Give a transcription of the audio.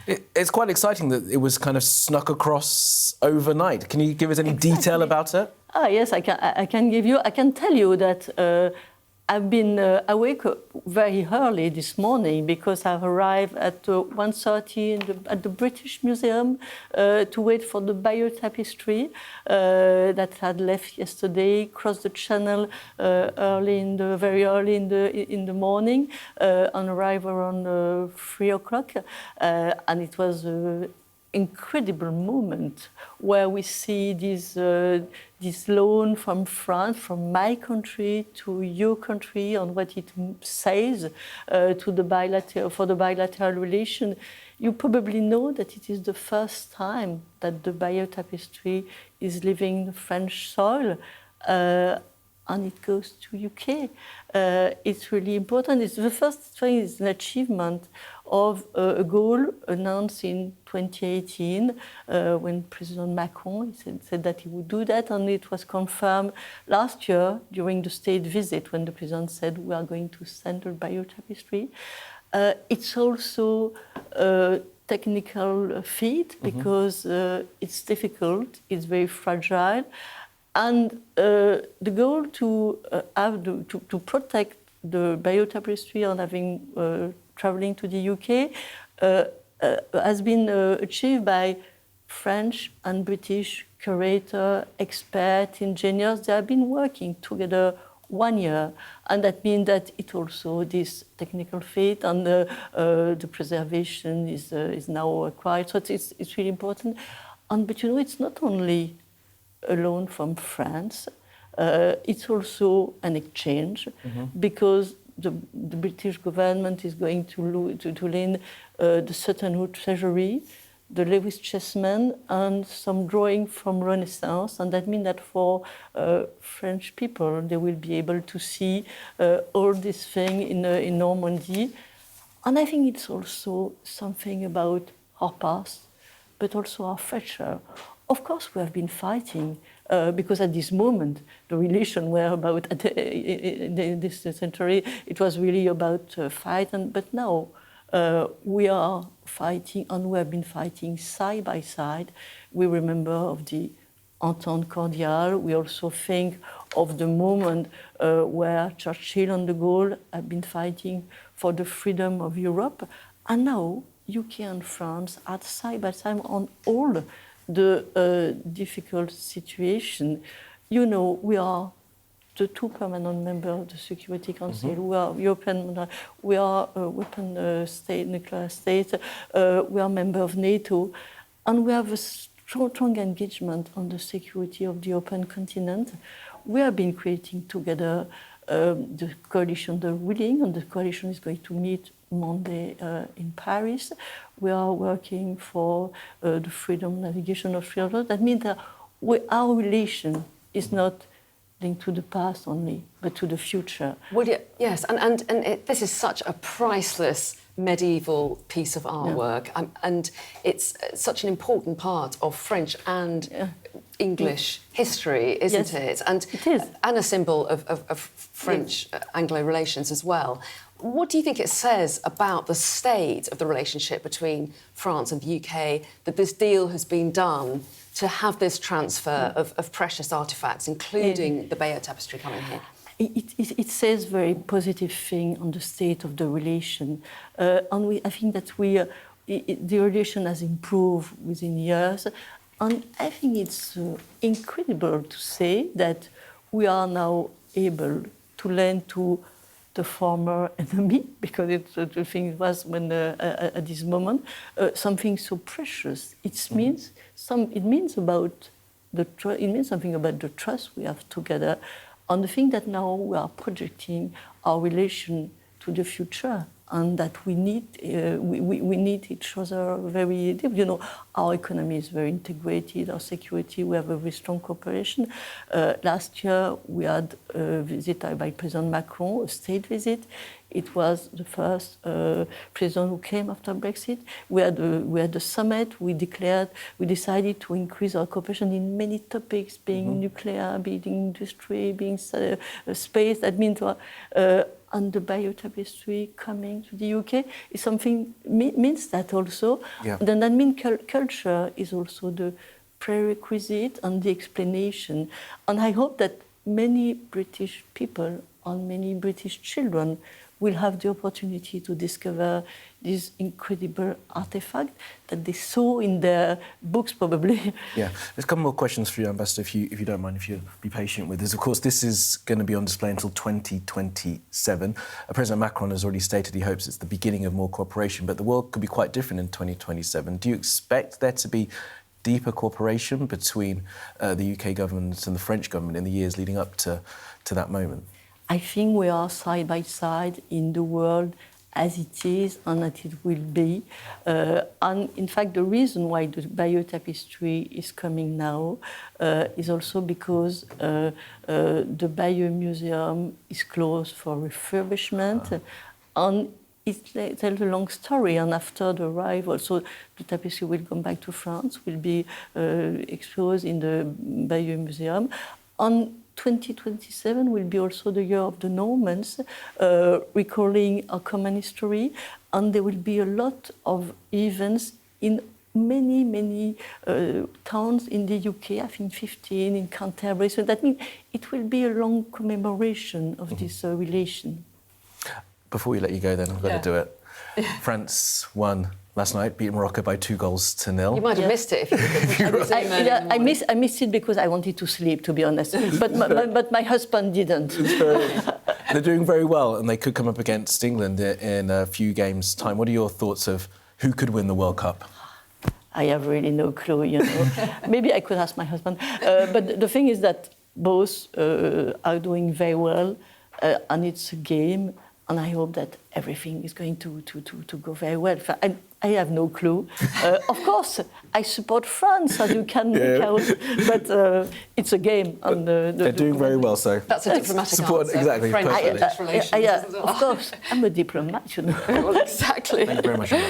It's quite exciting that it was kind of snuck across overnight. Can you give us any detail about it? Yes, I can tell you that I've been awake very early this morning because I've arrived at 1:30 at the British Museum to wait for the Bayeux Tapestry that had left yesterday, crossed the channel very early in the morning, and arrived around 3 o'clock, and it was incredible moment where we see this loan from France, from my country to your country, on what it says for the bilateral relation. You probably know that it is the first time that the Bayeux Tapestry is leaving French soil, and it goes to UK. It's really important. It's the first thing. It's an achievement of a goal announced in 2018 when President Macron said that he would do that, and it was confirmed last year during the state visit when the President said we are going to send the Bayeux Tapestry. It's also a technical feat because it's difficult, it's very fragile, and the goal to protect the Bayeux Tapestry and having traveling to the UK has been achieved by French and British curator, expert, engineers. They have been working together 1 year, and that means that it also this technical feat and the preservation is now acquired. So it's really important. But you know, it's not only a loan from France. It's also an exchange because the British government is going to lend the Sutton Hoo Treasury, the Lewis Chessman, and some drawing from Renaissance. And that means that for French people, they will be able to see all this thing in Normandy. And I think it's also something about our past, but also our future. Of course, we have been fighting because at this moment, the relations were about, in this century, it was really about fight. But now we are fighting, and we have been fighting side by side. We remember of the Entente Cordiale. We also think of the moment where Churchill and de Gaulle have been fighting for the freedom of Europe. And now UK and France are side by side on all the difficult situation. You know, we are the two permanent members of the Security Council. We are European. We are a weapon state, nuclear state. We are member of NATO, and we have a strong engagement on the security of the open continent. We have been creating together the coalition, the willing, and the coalition is going to meet Monday in Paris. We are working for the freedom navigation of free road. That means that our relation is not linked to the past only, but to the future. Well, yes, and this is such a priceless medieval piece of artwork, and it's such an important part of French and English history, isn't it? And it is. And a symbol of French Anglo relations as well. What do you think it says about the state of the relationship between France and the UK that this deal has been done to have this transfer of precious artefacts, including the Bayeux Tapestry coming here? It says very positive thing on the state of the relation, and I think that the relation has improved within years, and I think it's incredible to say that we are now able to lend to the former enemy, because the thing was when at this moment something so precious. It means about it means something about the trust we have together, and the thing that now we are projecting our relation to the future, and that we need each other very deep. You know, our economy is very integrated, our security, we have a very strong cooperation. Last year, we had a visit by President Macron, a state visit. It was the first president who came after Brexit. We had the summit. We decided to increase our cooperation in many topics, being nuclear, being industry, being space. That means and the Bayeux Tapestry coming to the UK is something means that also. Yeah. Then that means culture is also the prerequisite and the explanation. And I hope that many British people and many British children will have the opportunity to discover this incredible artifact that they saw in their books, probably. Yeah, there's a couple more questions for you, Ambassador, if you don't mind, if you'll be patient with us. Of course, this is going to be on display until 2027. President Macron has already stated he hopes it's the beginning of more cooperation, but the world could be quite different in 2027. Do you expect there to be deeper cooperation between the UK government and the French government in the years leading up to that moment? I think we are side by side in the world as it is and that it will be. And in fact, the reason why the Bayeux Tapestry is coming now is also because the Bayeux Museum is closed for refurbishment. And it tells a long story, and after the arrival, so the tapestry will come back to France, will be exposed in the Bayeux Museum. And 2027 will be also the year of the Normans, recalling our common history, and there will be a lot of events in many towns in the UK, I think 15 in Canterbury, so that means it will be a long commemoration of this relation. Before we let you go then, I've got to do it. France won last night, beat Morocco by 2-0. You might have missed it if you could. I missed it because I wanted to sleep, to be honest. But my husband didn't. They're doing very well, and they could come up against England in a few games' time. What are your thoughts of who could win the World Cup? I have really no clue, you know. Maybe I could ask my husband. But the thing is that both are doing very well, and it's a game. And I hope that everything is going to go very well. I have no clue. Of course, I support France, as you can make out, but it's a game. And they're doing very well, so that's a diplomatic answer. Exactly. French relations. Of course, I'm a diplomat, you know. Well, exactly. Thank you very much.